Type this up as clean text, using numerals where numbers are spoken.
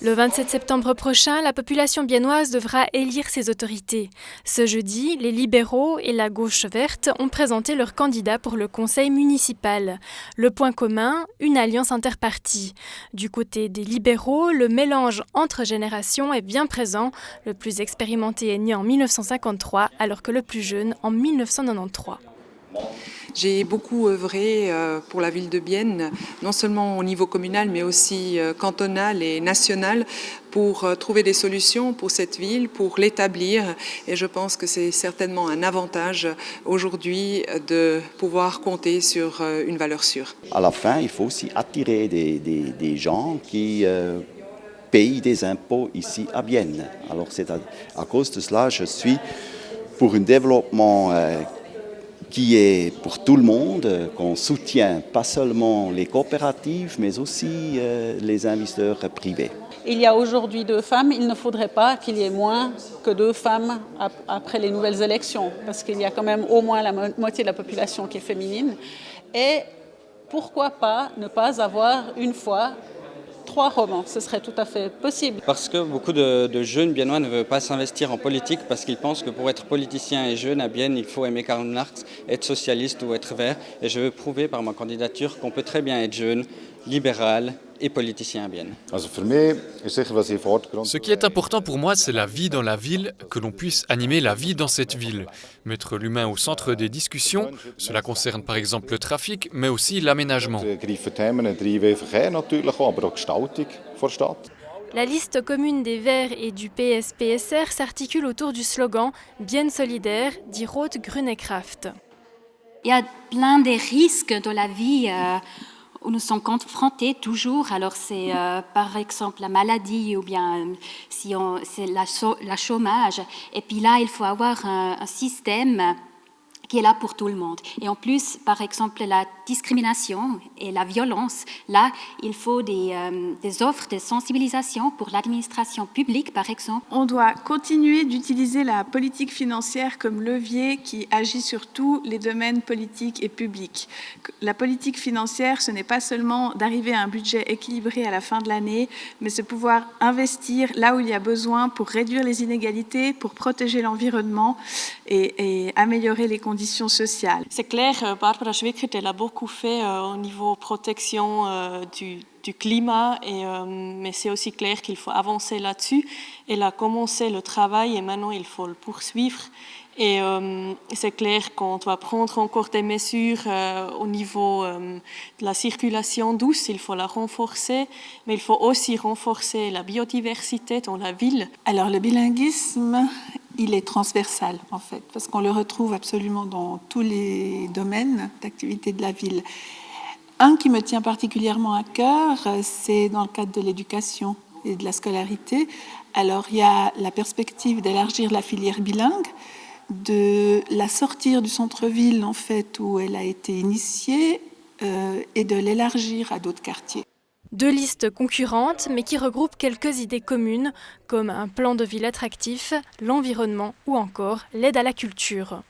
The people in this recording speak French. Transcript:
Le 27 septembre prochain, la population biennoise devra élire ses autorités. Ce jeudi, les libéraux et la gauche verte ont présenté leurs candidats pour le conseil municipal. Le point commun, une alliance interpartie. Du côté des libéraux, le mélange entre générations est bien présent. Le plus expérimenté est né en 1953, alors que le plus jeune en 1993. J'ai beaucoup œuvré pour la ville de Bienne, non seulement au niveau communal, mais aussi cantonal et national, pour trouver des solutions pour cette ville, pour l'établir. Et je pense que c'est certainement un avantage aujourd'hui de pouvoir compter sur une valeur sûre. À la fin, il faut aussi attirer des gens qui payent des impôts ici à Bienne. Alors c'est à cause de cela, je suis pour un développement qui est pour tout le monde, qu'on soutient pas seulement les coopératives, mais aussi les investisseurs privés. Il y a aujourd'hui 2 femmes, il ne faudrait pas qu'il y ait moins que 2 femmes après les nouvelles élections, parce qu'il y a quand même au moins la moitié de la population qui est féminine. Et pourquoi pas ne pas avoir une fois 3 romans, ce serait tout à fait possible. Parce que beaucoup de jeunes biennois ne veulent pas s'investir en politique parce qu'ils pensent que pour être politicien et jeune à Bienne, il faut aimer Karl Marx, être socialiste ou être vert. Et je veux prouver par ma candidature qu'on peut très bien être jeune, libéral et politicien à Bienne. Ce qui est important pour moi, c'est la vie dans la ville, que l'on puisse animer la vie dans cette ville. Mettre l'humain au centre des discussions, cela concerne par exemple le trafic, mais aussi l'aménagement. La liste commune des Verts et du PS-PSR s'articule autour du slogan « Bienne solidaire » dit Roth Grunekraft. Il y a plein de risques dans la vie où nous sommes confrontés toujours. Alors c'est par exemple la maladie ou bien c'est la chômage. Et puis là, il faut avoir un système qui est là pour tout le monde. Et en plus, par exemple, la discrimination et la violence, là, il faut des offres de sensibilisation pour l'administration publique, par exemple. On doit continuer d'utiliser la politique financière comme levier qui agit sur tous les domaines politiques et publics. La politique financière, ce n'est pas seulement d'arriver à un budget équilibré à la fin de l'année, mais c'est pouvoir investir là où il y a besoin pour réduire les inégalités, pour protéger l'environnement et améliorer les conditions sociales. C'est clair, Barbara Schwickert, elle a beaucoup fait au niveau protection du climat, mais c'est aussi clair qu'il faut avancer là-dessus. Elle a commencé le travail et maintenant il faut le poursuivre. Et c'est clair qu'on doit prendre encore des mesures au niveau de la circulation douce, il faut la renforcer, mais il faut aussi renforcer la biodiversité dans la ville. Alors le bilinguisme, il est transversal en fait, parce qu'on le retrouve absolument dans tous les domaines d'activité de la ville. Un qui me tient particulièrement à cœur, c'est dans le cadre de l'éducation et de la scolarité. Alors il y a la perspective d'élargir la filière bilingue, de la sortir du centre-ville en fait où elle a été initiée et de l'élargir à d'autres quartiers. 2 listes concurrentes mais qui regroupent quelques idées communes comme un plan de ville attractif, l'environnement ou encore l'aide à la culture.